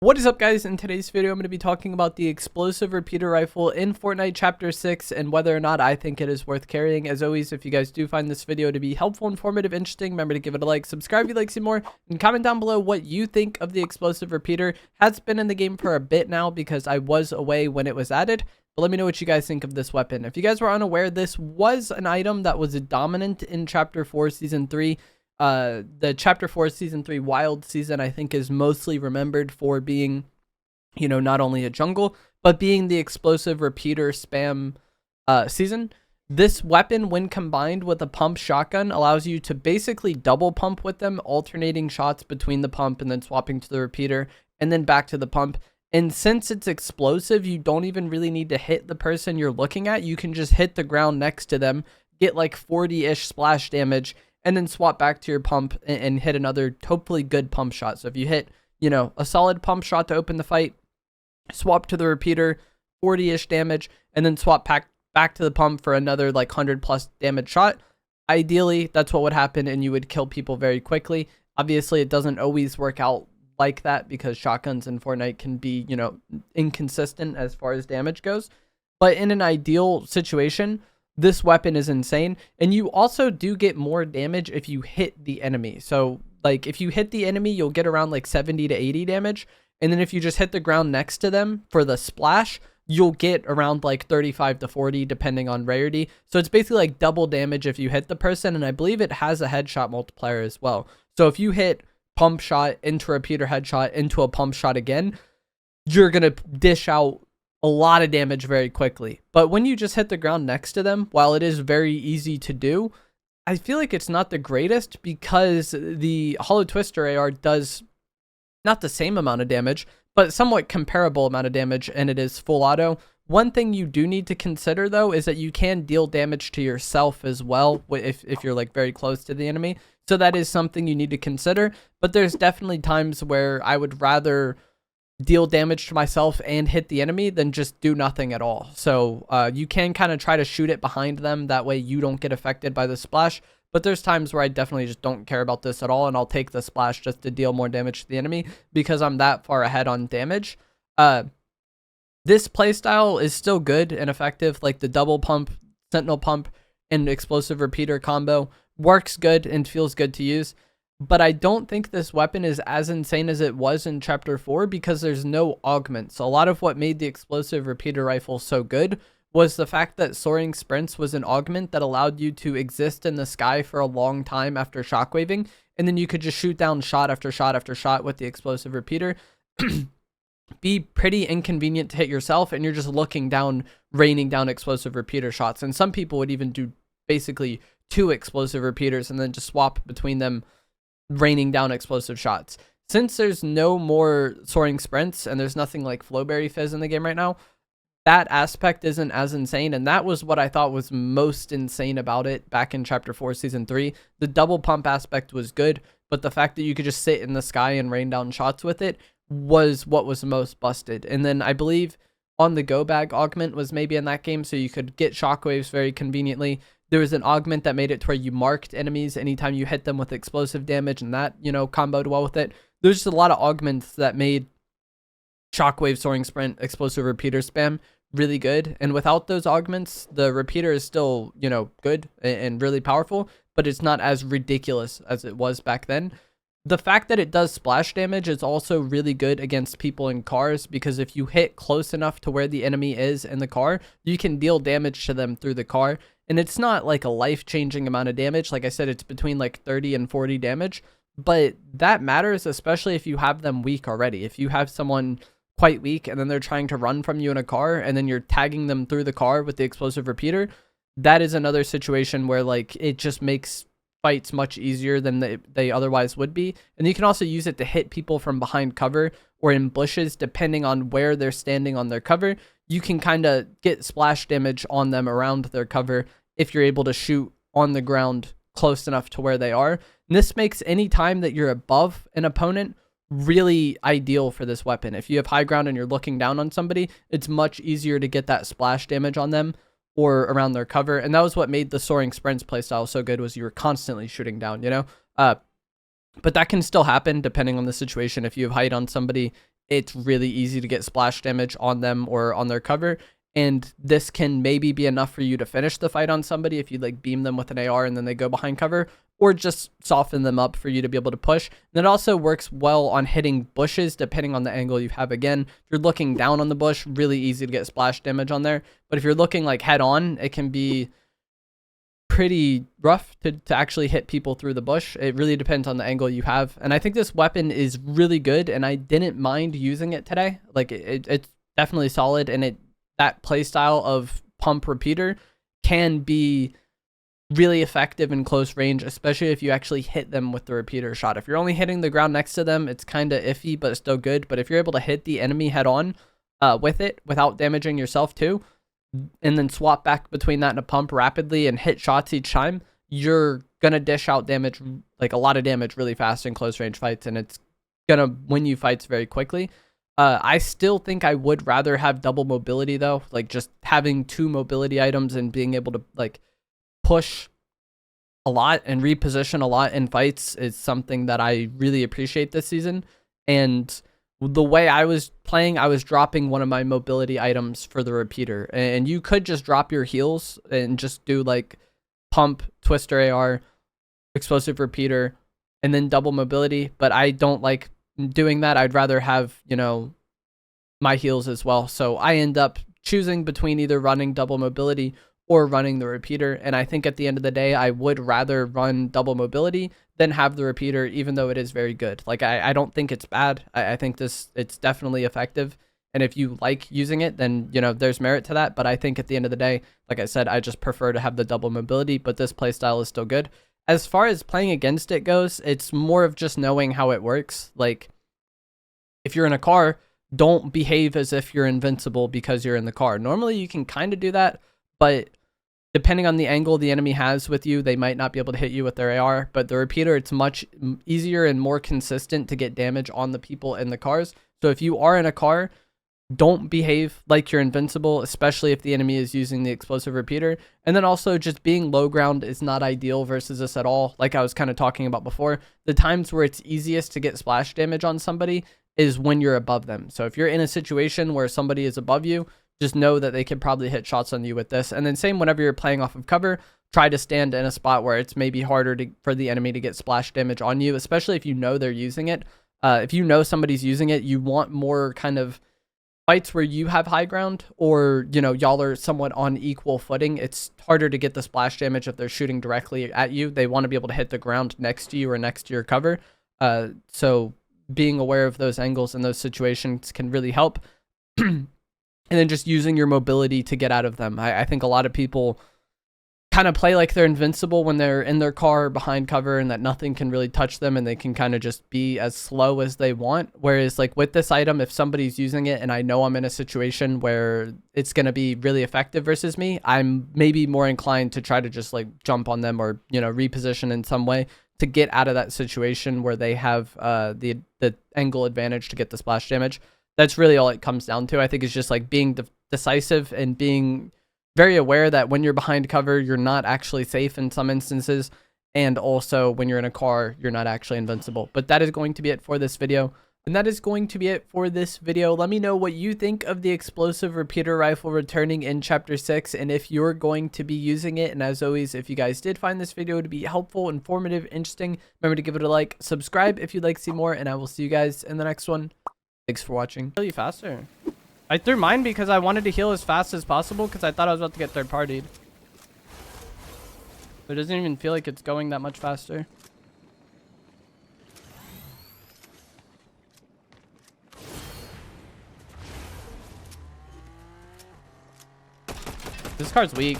What is up, guys? In today's video, I'm going to be talking about the explosive repeater rifle in Fortnite Chapter 6 and whether or not I think it is worth carrying. As always, if you guys do find this video to be helpful, informative, interesting, remember to give it a like, subscribe if you'd like to see more, and comment down below what you think of the explosive repeater. Has been in the game for a bit now because I was away when it was added, but let me know what you guys think of this weapon. If you guys were unaware, this was an item that was dominant in Chapter 4 Season 3. The Chapter 4 Season 3 Wild season, I think, is mostly remembered for being, you know, not only a jungle, but being the explosive repeater spam season. This weapon, when combined with a pump shotgun, allows you to basically double pump with them, alternating shots between the pump and then swapping to the repeater and then back to the pump. And since it's explosive, you don't even really need to hit the person you're looking at. You can just hit the ground next to them, get like 40-ish splash damage, and then swap back to your pump and hit another hopefully good pump shot. So if you hit, you know, a solid pump shot to open the fight, swap to the repeater, 40-ish damage, and then swap back to the pump for another like 100+ damage shot. Ideally, that's what would happen, and you would kill people very quickly. Obviously, it doesn't always work out like that because shotguns in Fortnite can be, you know, inconsistent as far as damage goes. But in an ideal situation, this weapon is insane, and you also do get more damage if you hit the enemy. So like if you hit the enemy, you'll get around like 70 to 80 damage, and then if you just hit the ground next to them for the splash, you'll get around like 35 to 40 depending on rarity. So it's basically like double damage if you hit the person, and I believe it has a headshot multiplier as well. So if you hit pump shot into repeater headshot into a pump shot again, you're gonna dish out a lot of damage very quickly. But when you just hit the ground next to them, while it is very easy to do, I feel like it's not the greatest because the Hollow Twister AR does not the same amount of damage, but somewhat comparable amount of damage, and it is full auto. One thing you do need to consider though is that you can deal damage to yourself as well if you're like very close to the enemy. So that is something you need to consider, but there's definitely times where I would rather deal damage to myself and hit the enemy than just do nothing at all. So you can kind of try to shoot it behind them, that way you don't get affected by the splash. But there's times where I definitely just don't care about this at all, and I'll take the splash just to deal more damage to the enemy because I'm that far ahead on damage. This playstyle is still good and effective. Like the double pump, sentinel pump, and explosive repeater combo works good and feels good to use. But I don't think this weapon is as insane as it was in Chapter 4 because there's no augments. So a lot of what made the explosive repeater rifle so good was the fact that soaring sprints was an augment that allowed you to exist in the sky for a long time after shockwaving, and then you could just shoot down shot after shot after shot with the explosive repeater. Be pretty inconvenient to hit yourself, and you're just looking down, raining down explosive repeater shots. And some people would even do basically 2 explosive repeaters and then just swap between them, raining down explosive shots. Since there's no more soaring sprints and there's nothing like Flowberry Fizz in the game right now, that aspect isn't as insane, and that was what I thought was most insane about it back in Chapter 4 Season 3. The double pump aspect was good, but the fact that you could just sit in the sky and rain down shots with it was what was most busted. And then I believe on the go bag augment was maybe in that game, so you could get shockwaves very conveniently. There was an augment that made it to where you marked enemies anytime you hit them with explosive damage, and that, you know, comboed well with it. There's just a lot of augments that made shockwave, soaring sprint, explosive repeater spam really good. And without those augments, the repeater is still, you know, good and really powerful, but it's not as ridiculous as it was back then. The fact that it does splash damage is also really good against people in cars, because if you hit close enough to where the enemy is in the car, you can deal damage to them through the car. And it's not like a life-changing amount of damage. Like I said, it's between like 30 and 40 damage, but that matters, especially if you have them weak already. If you have someone quite weak and then they're trying to run from you in a car and then you're tagging them through the car with the explosive repeater, that is another situation where like it just makes fights much easier than they otherwise would be. And you can also use it to hit people from behind cover or in bushes, depending on where they're standing on their cover. You can kind of get splash damage on them around their cover if you're able to shoot on the ground close enough to where they are. And this makes any time that you're above an opponent really ideal for this weapon. If you have high ground and you're looking down on somebody, it's much easier to get that splash damage on them or around their cover. And that was what made the soaring sprints playstyle so good, was you were constantly shooting down, you know? But that can still happen depending on the situation. If you have height on somebody it's really easy to get splash damage on them or on their cover. And this can maybe be enough for you to finish the fight on somebody if you like beam them with an AR and then they go behind cover, or just soften them up for you to be able to push. And it also works well on hitting bushes depending on the angle you have. Again, if you're looking down on the bush, really easy to get splash damage on there. But if you're looking like head on, it can be pretty rough to actually hit people through the bush. It really depends on the angle you have. And I think this weapon is really good, and I didn't mind using it today. Like it's definitely solid, and that playstyle of pump repeater can be really effective in close range, especially if you actually hit them with the repeater shot. If you're only hitting the ground next to them, it's kind of iffy, but it's still good. But if you're able to hit the enemy head on with it without damaging yourself too, and then swap back between that and a pump rapidly and hit shots each time, you're gonna dish out damage, like a lot of damage really fast in close range fights, and it's gonna win you fights very quickly. I still think I would rather have double mobility though. Like just having 2 mobility items and being able to like push a lot and reposition a lot in fights is something that I really appreciate this season. And the way I was playing, I was dropping one of my mobility items for the repeater. And you could just drop your heals and just do like pump, twister AR, explosive repeater, and then double mobility. But I don't like doing that. I'd rather have, you know, my heals as well. So I end up choosing between either running double mobility or running the repeater. And I think at the end of the day, I would rather run double mobility than have the repeater, even though it is very good. Like I don't think it's bad. I think it's definitely effective. And if you like using it, then, you know, there's merit to that. But I think at the end of the day, like I said, I just prefer to have the double mobility, but this playstyle is still good. As far as playing against it goes, it's more of just knowing how it works. Like if you're in a car, don't behave as if you're invincible because you're in the car. Normally you can kind of do that, but depending on the angle the enemy has with you, they might not be able to hit you with their AR. But the repeater, it's much easier and more consistent to get damage on the people in the cars. So if you are in a car, don't behave like you're invincible, especially if the enemy is using the explosive repeater. And then also just being low ground is not ideal versus this at all. Like I was kind of talking about before, the times where it's easiest to get splash damage on somebody is when you're above them. So if you're in a situation where somebody is above you, just know that they could probably hit shots on you with this. And then same whenever you're playing off of cover, try to stand in a spot where it's maybe harder for the enemy to get splash damage on you, especially if you know they're using it. If you know somebody's using it, you want more kind of fights where you have high ground, or, you know, y'all are somewhat on equal footing. It's harder to get the splash damage if they're shooting directly at you. They want to be able to hit the ground next to you or next to your cover. So being aware of those angles in those situations can really help. And then just using your mobility to get out of them. I think a lot of people kind of play like they're invincible when they're in their car behind cover and that nothing can really touch them and they can kind of just be as slow as they want. Whereas like with this item, if somebody's using it and I know I'm in a situation where it's going to be really effective versus me, I'm maybe more inclined to try to just like jump on them or, you know, reposition in some way to get out of that situation where they have the angle advantage to get the splash damage. That's really all it comes down to. I think it's just like being decisive and being very aware that when you're behind cover, you're not actually safe in some instances. And also when you're in a car, you're not actually invincible. But that is going to be it for this video. And that is going to be it for this video. Let me know what you think of the explosive repeater rifle returning in Chapter 6 and if you're going to be using it. And as always, if you guys did find this video to be helpful, informative, interesting, remember to give it a like, subscribe if you'd like to see more, and I will see you guys in the next one. Thanks for watching. Heal you faster. I threw mine because I wanted to heal as fast as possible because I thought I was about to get third-partied. But it doesn't even feel like it's going that much faster. This card's weak.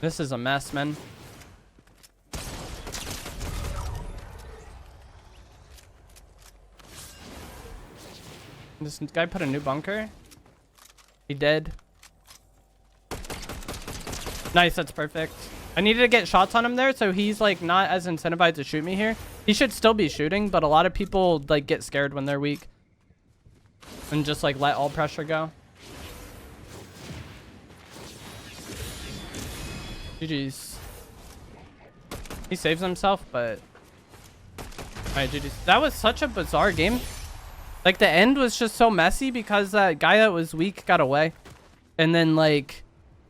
This is a mess, man. This guy put a new bunker. He did. Nice, that's perfect. I needed to get shots on him there, so he's like not as incentivized to shoot me here. He should still be shooting, but a lot of people like get scared when they're weak and just like let all pressure go. GG's. He saves himself, but... Alright, GG. That was such a bizarre game. Like, the end was just so messy because that guy that was weak got away. And then, like,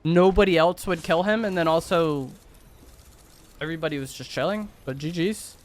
nobody else would kill him. And then also, everybody was just chilling. But GG's.